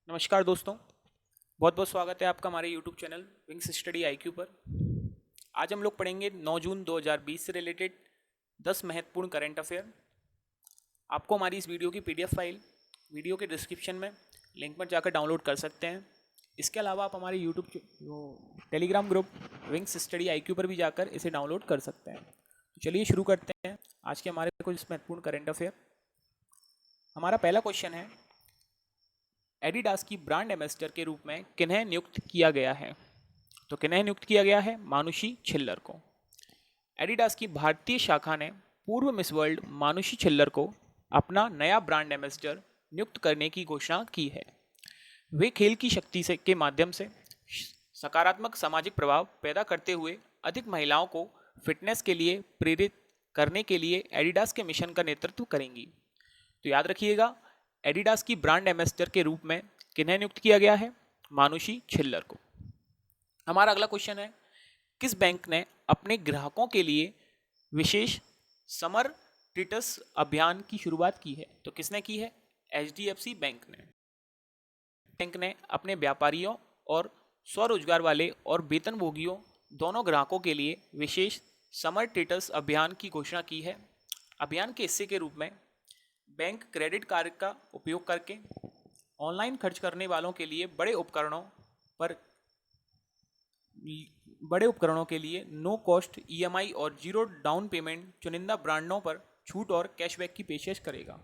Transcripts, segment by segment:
नमस्कार दोस्तों, बहुत बहुत स्वागत है आपका हमारे YouTube channel wings study IQ पर। आज हम लोग पढ़ेंगे 9 जून 2020 से रिलेटेड 10 महत्वपूर्ण करंट अफेयर। आपको हमारी इस वीडियो की PDF फाइल वीडियो के डिस्क्रिप्शन में लिंक पर जाकर डाउनलोड कर सकते हैं। इसके अलावा आप हमारे YouTube Telegram group wings study IQ पर भी जाकर इसे डाउनलोड कर सकते हैं। तो चलिए शुरू करते हैं आज के हमारे कुछ महत्वपूर्ण करंट अफेयर। हमारा पहला क्वेश्चन है, एडिडास की ब्रांड एम्बेसडर के रूप में किन्हें नियुक्त किया गया है? तो किन्हें नियुक्त किया गया है? मानुषी छिल्लर को। एडिडास की भारतीय शाखा ने पूर्व मिस वर्ल्ड मानुषी छिल्लर को अपना नया ब्रांड एम्बेसडर नियुक्त करने की घोषणा की है। वे खेल की शक्ति से के माध्यम से सकारात्मक सामाजिक प्रभाव पैदा करते हुए अधिक महिलाओं को फिटनेस के लिए प्रेरित करने के लिए एडिडास के मिशन का नेतृत्व करेंगी। तो याद रखिएगा, एडिडास की ब्रांड एम्बेसडर के रूप में किन्हें नियुक्त किया गया है? मानुषी छिल्लर को। हमारा अगला क्वेश्चन है, किस बैंक ने अपने ग्राहकों के लिए विशेष समर ट्रीटस अभियान की शुरुआत की है? तो किसने की है? HDFC बैंक ने। बैंक ने अपने व्यापारियों और स्वरोजगार वाले और वेतनभोगियों दोनों ग्राहकों के लिए विशेष समर ट्रीटस अभियान की घोषणा की है। अभियान के हिस्से के रूप में बैंक क्रेडिट कार्ड का उपयोग करके ऑनलाइन खर्च करने वालों के लिए बड़े उपकरणों के लिए नो कॉस्ट EMI और जीरो डाउन पेमेंट चुनिंदा ब्रांडों पर छूट और कैशबैक की पेशकश करेगा।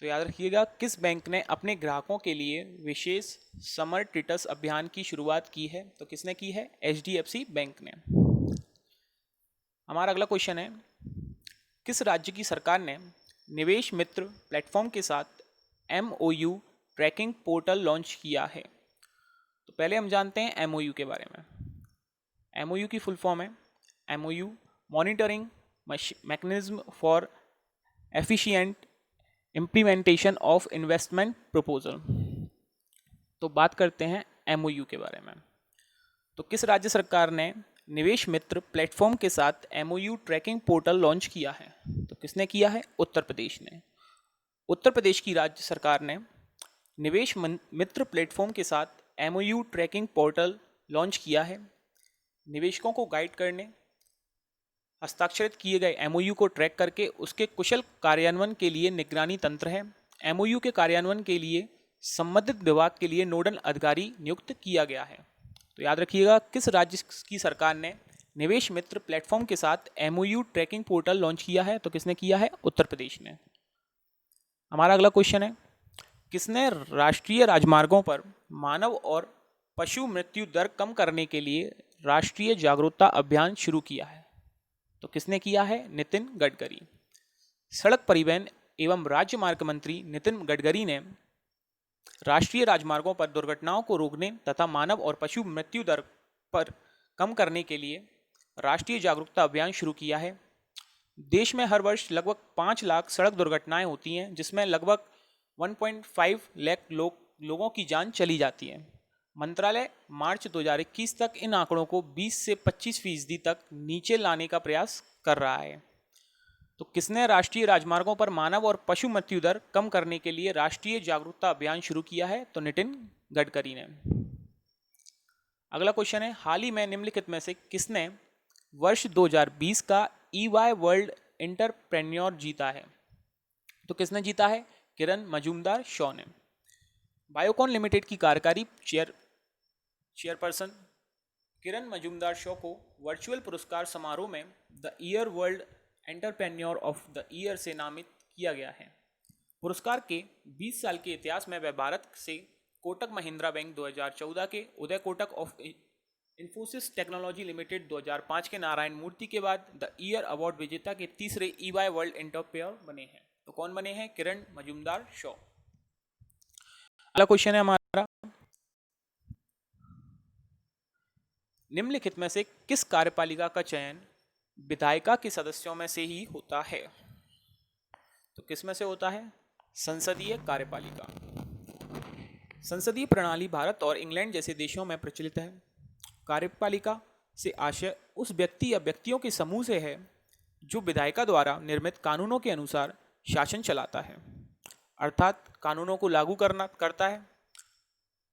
तो याद रखिएगा, किस बैंक ने अपने ग्राहकों के लिए विशेष समर ट्रीटस अभियान की शुरुआत की है? तो किसने की है? HDFC बैंक ने। हमारा अगला क्वेश्चन है, किस राज्य की सरकार ने निवेश मित्र प्लेटफॉर्म के साथ MOU ट्रैकिंग पोर्टल लॉन्च किया है? तो पहले हम जानते हैं MOU के बारे में। MOU की फुल फॉर्म है MOU monitoring mechanism for efficient implementation of investment proposal. तो बात करते हैं MOU के बारे में। तो किस राज्य सरकार ने निवेश मित्र प्लेटफॉर्म के साथ MOU ट्रैकिंग पोर्टल लॉन्च किया है? तो किसने किया है? उत्तर प्रदेश ने। उत्तर प्रदेश की राज्य सरकार ने निवेश मित्र प्लेटफॉर्म के साथ MOU ट्रैकिंग पोर्टल लॉन्च किया है। निवेशकों को गाइड करने हस्ताक्षरित किए गए MOU को ट्रैक करके उसके कुशल कार्यान्वयन के लिए निगरानी तंत्र है। MOU के कार्यान्वयन के लिए संबंधित विभाग के लिए नोडल अधिकारी नियुक्त किया गया है। तो याद रखिएगा, किस राज्य की सरकार ने निवेश मित्र प्लेटफॉर्म के साथ MOU ट्रैकिंग पोर्टल लॉन्च किया है? तो किसने किया है? उत्तर प्रदेश ने। हमारा अगला क्वेश्चन है, किसने राष्ट्रीय राजमार्गों पर मानव और पशु मृत्यु दर कम करने के लिए राष्ट्रीय जागरूकता अभियान शुरू किया है? तो किसने किया है? नितिन गडकरी। सड़क परिवहन एवं राजमार्ग मंत्री नितिन गडकरी ने राष्ट्रीय राजमार्गों पर दुर्घटनाओं को रोकने तथा मानव और पशु मृत्यु दर पर कम करने के लिए राष्ट्रीय जागरूकता अभियान शुरू किया है। देश में हर वर्ष लगभग 5 लाख सड़क दुर्घटनाएं होती हैं, जिसमें लगभग 1.5 लाख लोगों की जान चली जाती है। मंत्रालय मार्च 2021 तक इन आंकड़ों को 20 से 25% तक नीचे लाने का प्रयास कर रहा है। तो किसने राष्ट्रीय राजमार्गों पर मानव और पशु मृत्यु दर कम करने के लिए राष्ट्रीय जागरूकता अभियान शुरू किया है? तो नितिन गडकरी ने। अगला क्वेश्चन है, हाल ही में निम्नलिखित में से किसने वर्ष 2020 का EY वर्ल्ड एंटरप्रेन्योर जीता है? तो किसने जीता है? किरण मजूमदार शॉ ने। बायोकॉन लिमिटेड की कार्यकारी चेयरपर्सन किरण मजूमदार शॉ को वर्चुअल पुरस्कार समारोह में the year world entrepreneur of the year से नामित किया गया है। पुरस्कार के 20 साल के इतिहास में वह भारत से कोटक महिंद्रा बैंक 2014 के, Uday Kotak of Infosys technology limited 2005 के नारायण मूर्ति के बाद द ईयर अवार्ड विजेता के तीसरे EY वर्ल्ड एंटरप्रेन्योर बने हैं। तो कौन बने हैं? किरण मजूमदार शॉ। अगला क्वेश्चन है हमारा, निम्नलिखित में से किस कार्यपालिका का चयन विधायिका के सदस्यों में से ही होता है? तो किस में से होता है? संसदीय कार्यपालिका। संसदीय प्रणाली भारत और इंग्लैंड जैसे देशों में प्रचलित है। कार्यपालिका से आशय उस व्यक्ति या व्यक्तियों के समूह से है जो विधायिका द्वारा निर्मित कानूनों के अनुसार शासन चलाता है। अर्थात कानूनों को लागू करता है।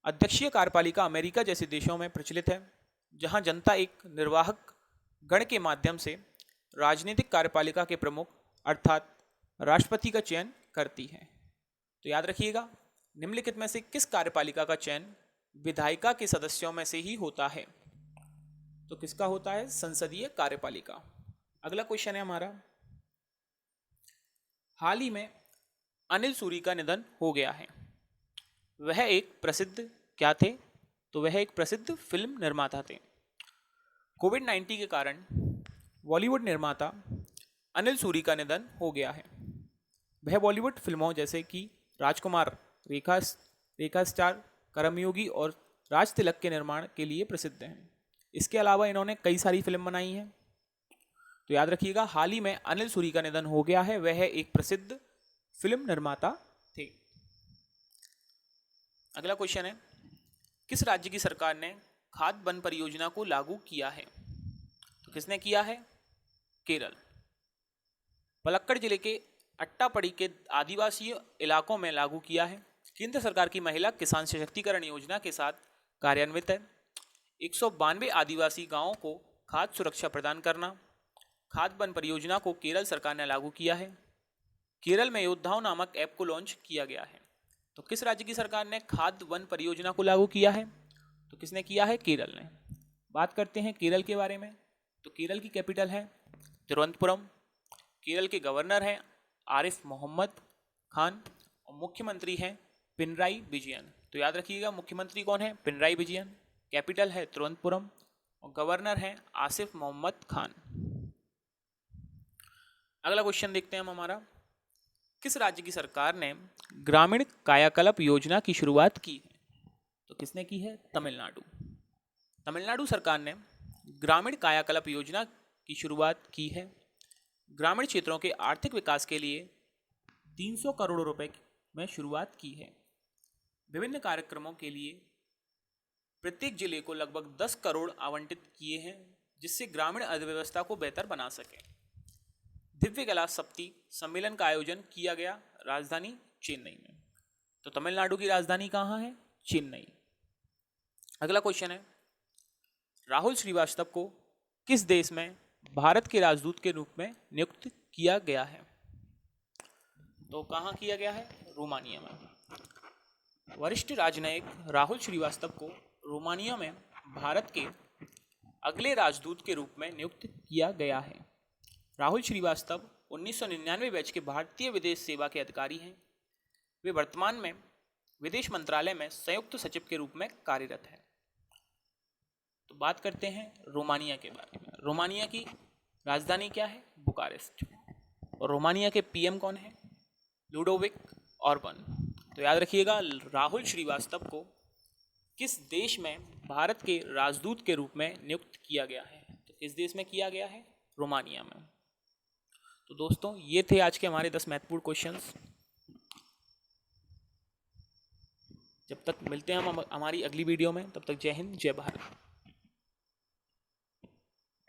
अध्यक्षीय कार्यपालिका अमेरिका जैसे देशों में प्रचलित है, जहां जनता एक निर्वाहक गण के माध्यम से राजनीतिक कार्यपालिका के प्रमुख अर्थात राष्ट्रपति का चयन करती है। तो याद रखिएगा, निम्नलिखित में से किस कार्यपालिका का चयन विधायिका के सदस्यों में से ही होता है? तो किसका होता है? संसदीय कार्यपालिका। अगला क्वेश्चन है हमारा, हाल ही में अनिल सूरी का निधन हो गया है। वह एक प्रसिद्ध क्या थे? तो वह एक प्रसिद्ध फिल्म निर्माता थे। कोविड-19 के कारण बॉलीवुड निर्माता अनिल सूरी का निधन हो गया है। वह बॉलीवुड फिल्मों जैसे कि राजकुमार, रेखा स्टार, कर्मयोगी और राज तिलक के निर्माण के लिए प्रसिद्ध हैं। इसके अलावा इन्होंने कई सारी फिल्म बनाई हैं। तो याद रखिएगा, हाल ही में अनिल सूरी का निधन हो गया है। वह एक प्रसिद्ध फिल्म निर्माता थे। अगला क्वेश्चन है, किस राज्य की सरकार ने खाद वन परियोजना को लागू किया है? तो किसने किया है? केरल। पलक्कड़ जिले के अट्टापड़ी के आदिवासी इलाकों में लागू किया है। केंद्र सरकार की महिला किसान सशक्तिकरण योजना के साथ कार्यान्वित है। 192 आदिवासी गांवों को खाद्य सुरक्षा प्रदान करना। खाद वन परियोजना को केरल सरकार ने लागू किया है। केरल में योद्धाओं नामक ऐप को लॉन्च किया गया है। तो किस राज्य की सरकार ने खाद वन परियोजना को लागू किया है? तो किसने किया है? केरल ने। बात करते हैं केरल के बारे में। तो केरल की कैपिटल है तिरुवनंतपुरम। केरल के गवर्नर हैं आरिफ मोहम्मद खान और मुख्यमंत्री हैं पिनराई विजयन। तो याद रखिएगा, मुख्यमंत्री कौन है? पिनराई विजयन। कैपिटल है तिरुवनंतपुरम और गवर्नर हैं आसिफ मोहम्मद खान। अगला क्वेश्चन देखते हैं हम हमारा, किस राज्य की सरकार ने ग्रामीण कायाकल्प योजना की शुरुआत की है? तो किसने की है? तमिलनाडु। तमिलनाडु सरकार ने ग्रामीण कायाकल्प योजना की शुरुआत की है। ग्रामीण क्षेत्रों के आर्थिक विकास के लिए 300 करोड़ रुपए में शुरुआत की है। विभिन्न कार्यक्रमों के लिए प्रत्येक जिले को लगभग 10 करोड़ आवंटित किए हैं, जिससे ग्रामीण अर्थव्यवस्था को बेहतर बना सके। दिव्य कला सप्ती सम्मेलन का आयोजन किया गया राजधानी चेन्नई में। तो तमिलनाडु की राजधानी कहाँ है? चेन्नई। अगला क्वेश्चन है, राहुल श्रीवास्तव को किस देश में भारत के राजदूत के रूप में नियुक्त किया गया है? तो कहाँ किया गया है? रोमानिया में। वरिष्ठ राजनयिक राहुल श्रीवास्तव को रोमानिया में भारत के अगले राजदूत के रूप में नियुक्त किया गया है। राहुल श्रीवास्तव 1999 बैच के भारतीय विदेश सेवा के अधिकारी हैं। वे वर्तमान में विदेश मंत्रालय में संयुक्त सचिव के रूप में कार्यरत हैं। तो बात करते हैं रोमानिया के बारे में। रोमानिया की राजधानी क्या है? बुकारेस्ट। और रोमानिया के पीएम कौन है? Ludovic Orban. तो याद रखिएगा, राहुल श्रीवास्तव को किस देश में भारत के राजदूत के रूप में नियुक्त किया गया है? तो किस देश में किया गया है? रोमानिया में। तो दोस्तों, ये थे आज के हमारे 10 महत्वपूर्ण क्वेश्चंस। जब तक मिलते हैं हम हमारी अगली वीडियो में, तब तक जय हिंद, जय भारत।